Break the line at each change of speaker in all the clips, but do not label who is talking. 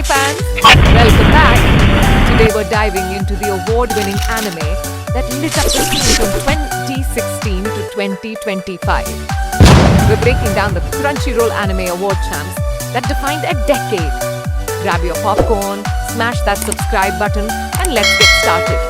Hi fans, welcome back. Today we're diving into the award-winning anime that lit up the scene from 2016 to 2025. We're breaking down the Crunchyroll Anime Award champs that defined a decade. Grab your popcorn, smash that subscribe button, and let's get started.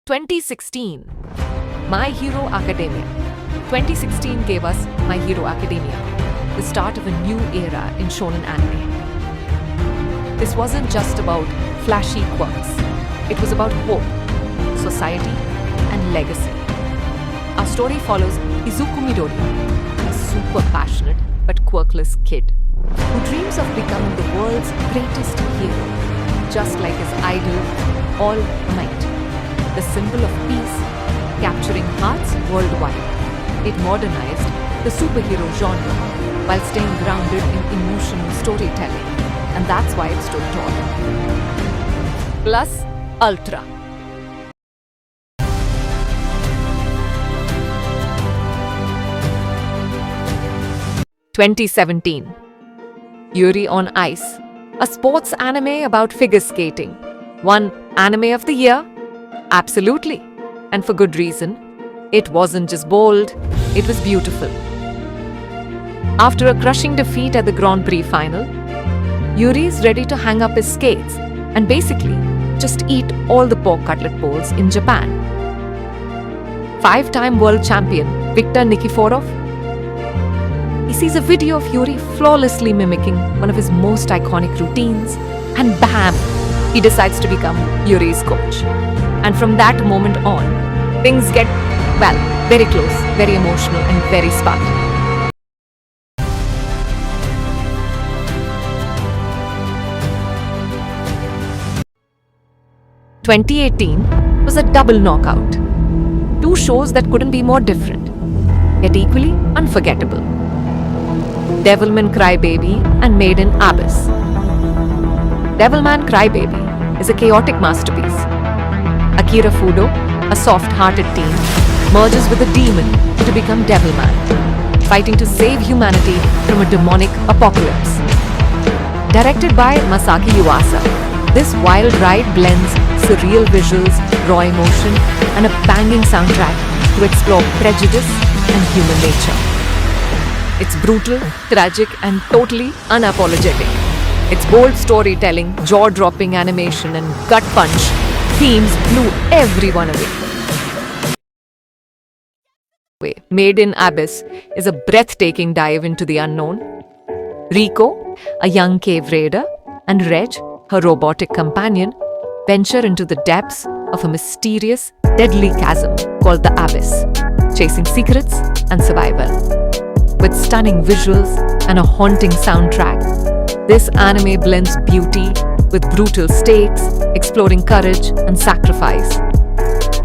2016, My Hero Academia. 2016 gave us My Hero Academia, the start of a new era in shonen anime. This wasn't just about flashy quirks. It was about hope, society, and legacy. Our story follows Izuku Midori, a super passionate but quirkless kid who dreams of becoming the world's greatest hero, just like his idol, All Might, the symbol of peace, capturing hearts worldwide. It modernized the superhero genre while staying grounded in emotional storytelling, and that's why it stood tall. Plus, Ultra. (2017) Yuri on Ice, a sports anime about figure skating. Won Anime of the Year? Absolutely, and for good reason. It wasn't just bold, it was beautiful. After a crushing defeat at the Grand Prix final, Yuri is ready to hang up his skates and basically just eat all the pork cutlet bowls in Japan. Five-time world champion Viktor Nikiforov. He sees a video of Yuri flawlessly mimicking one of his most iconic routines, and bam! He decides to become Yuri's coach. And from that moment on, things get, well, very close, very emotional, and very sparkling. (2018) was a double knockout. Two shows that couldn't be more different, yet equally unforgettable. Devilman Crybaby and Made in Abyss. Devilman Crybaby is a chaotic masterpiece. Akira Fudo, a soft-hearted teen, merges with a demon to become Devilman, fighting to save humanity from a demonic apocalypse. Directed by Masaki Yuasa, this wild ride blends surreal visuals, raw emotion, and a banging soundtrack to explore prejudice and human nature. It's brutal, tragic, and totally unapologetic. Its bold storytelling, jaw-dropping animation, and gut punch themes blew everyone away. Made in Abyss is a breathtaking dive into the unknown. Rico, a young cave raider, and Reg, her robotic companion, venture into the depths of a mysterious, deadly chasm called the Abyss, chasing secrets and survival. With stunning visuals and a haunting soundtrack, this anime blends beauty with brutal stakes, exploring courage and sacrifice.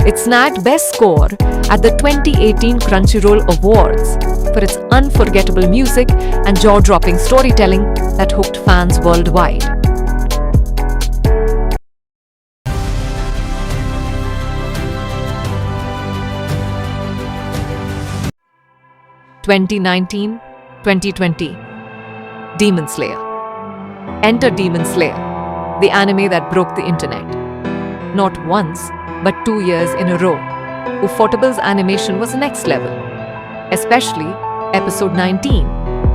It snagged Best Score at the 2018 Crunchyroll Awards for its unforgettable music and jaw-dropping storytelling that hooked fans worldwide. (2019-2020) Demon Slayer. Enter Demon Slayer, the anime that broke the internet. Not once, but 2 years in a row. Ufotable's animation was next level. Especially episode 19,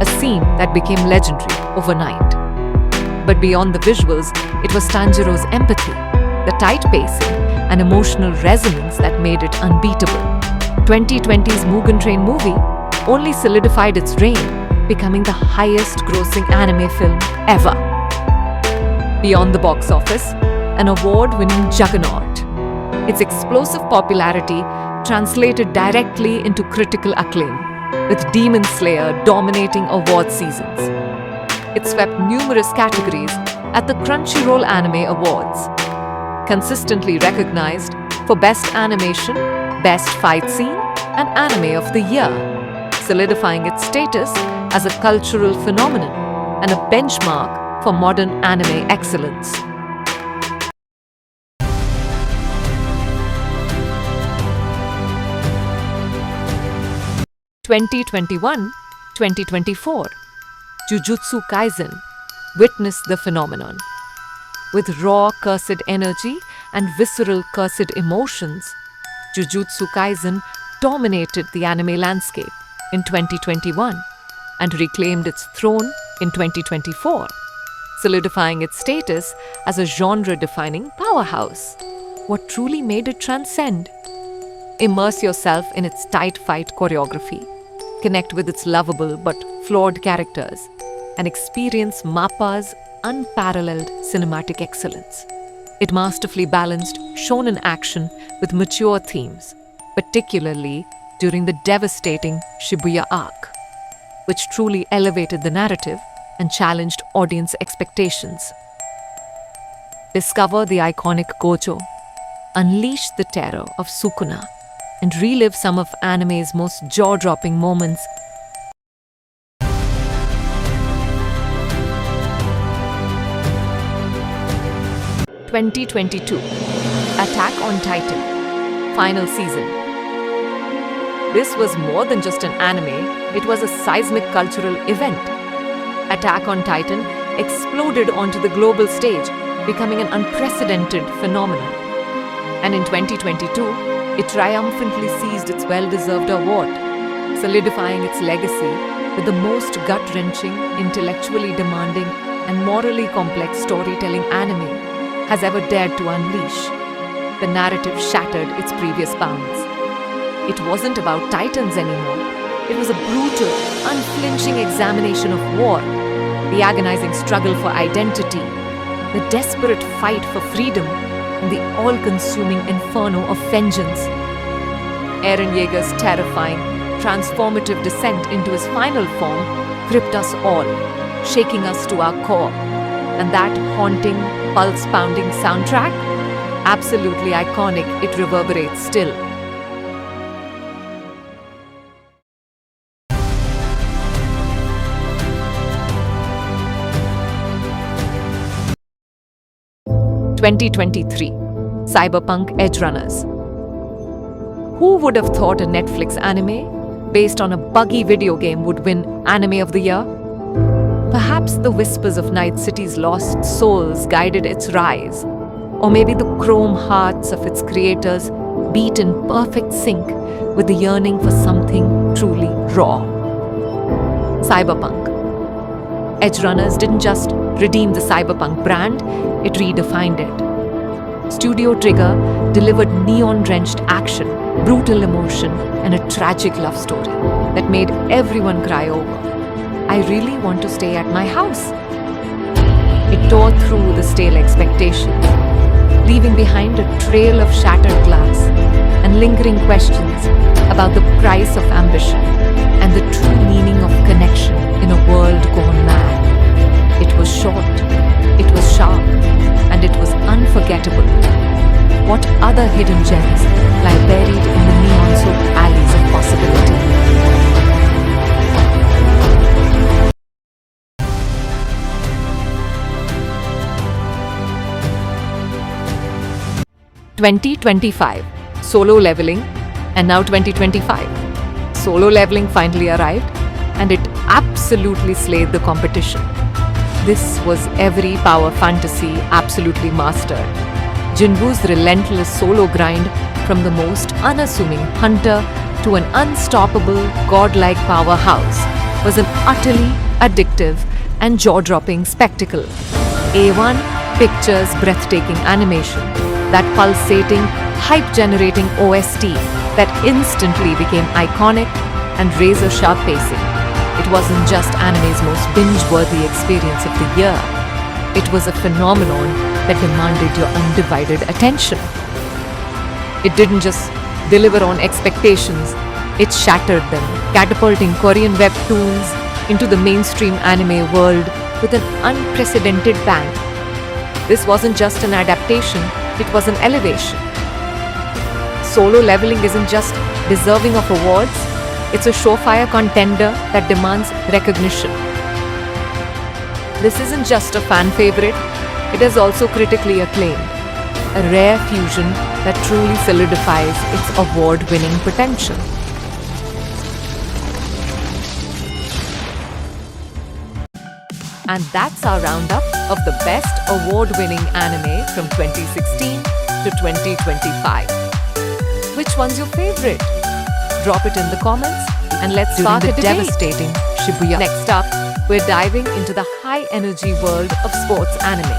a scene that became legendary overnight. But beyond the visuals, it was Tanjiro's empathy, the tight pacing, and emotional resonance that made it unbeatable. 2020's Mugen Train movie only solidified its reign, becoming the highest-grossing anime film ever. Beyond the box office, an award-winning juggernaut. Its explosive popularity translated directly into critical acclaim, with Demon Slayer dominating award seasons. It swept numerous categories at the Crunchyroll Anime Awards, consistently recognized for Best Animation, Best Fight Scene, and Anime of the Year, solidifying its status as a cultural phenomenon and a benchmark for modern anime excellence. 2021-2024, Jujutsu Kaisen witnessed the phenomenon. With raw cursed energy and visceral cursed emotions, Jujutsu Kaisen dominated the anime landscape in 2021 and reclaimed its throne in 2024, solidifying its status as a genre-defining powerhouse. What truly made it transcend? Immerse yourself in its tight fight choreography, connect with its lovable but flawed characters, and experience MAPPA's unparalleled cinematic excellence. It masterfully balanced shonen action with mature themes, particularly during the devastating Shibuya arc, which truly elevated the narrative and challenged audience expectations. Discover the iconic Gojo, unleash the terror of Sukuna, and relive some of anime's most jaw-dropping moments. (2022) Attack on Titan Final Season. This was more than just an anime, it was a seismic cultural event. Attack on Titan exploded onto the global stage, becoming an unprecedented phenomenon. And in 2022, it triumphantly seized its well-deserved award, solidifying its legacy with the most gut-wrenching, intellectually demanding, and morally complex storytelling anime has ever dared to unleash. The narrative shattered its previous bounds. It wasn't about titans anymore. It was a brutal, unflinching examination of war, the agonizing struggle for identity, the desperate fight for freedom, and the all-consuming inferno of vengeance. Eren Yeager's terrifying, transformative descent into his final form gripped us all, shaking us to our core. And that haunting, pulse-pounding soundtrack? Absolutely iconic, it reverberates still. (2023) Cyberpunk Edgerunners. Who would have thought a Netflix anime based on a buggy video game would win Anime of the Year? Perhaps the whispers of Night City's lost souls guided its rise, or maybe the chrome hearts of its creators beat in perfect sync with the yearning for something truly raw. Cyberpunk. Edgerunners didn't just redeem the cyberpunk brand, it redefined it. Studio Trigger delivered neon-drenched action, brutal emotion, and a tragic love story that made everyone cry over. I really want to stay at my house. It tore through the stale expectations, leaving behind a trail of shattered glass and lingering questions about the price of ambition and the true meaning of connection in a world gone mad. It was short, it was sharp, and it was unforgettable. What other hidden gems lie buried in the neon-soaked alleys of possibility? (2025) Solo Leveling, and now 2025. Solo Leveling finally arrived, and it absolutely slayed the competition. This was every power fantasy absolutely mastered. Jinwoo's relentless solo grind, from the most unassuming hunter to an unstoppable godlike powerhouse, was an utterly addictive and jaw-dropping spectacle. A1 Pictures' breathtaking animation, that pulsating, hype-generating OST that instantly became iconic, and razor-sharp pacing. It wasn't just anime's most binge-worthy experience of the year. It was a phenomenon that demanded your undivided attention. It didn't just deliver on expectations, it shattered them, catapulting Korean webtoons into the mainstream anime world with an unprecedented bang. This wasn't just an adaptation, it was an elevation. Solo Leveling isn't just deserving of awards, it's a surefire contender that demands recognition. This isn't just a fan favorite, it is also critically acclaimed, a rare fusion that truly solidifies its award-winning potential. And that's our roundup of the best award-winning anime from 2016 to 2025. Which one's your favorite? Drop it in the comments and let's spark a debate.
Devastating Shibuya.
Next up, we're diving into the high-energy world of sports anime.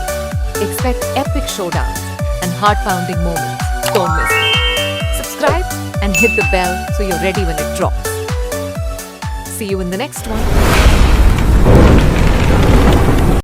Expect epic showdowns and heart-pounding moments. Don't miss it. Subscribe and hit the bell so you're ready when it drops. See you in the next one.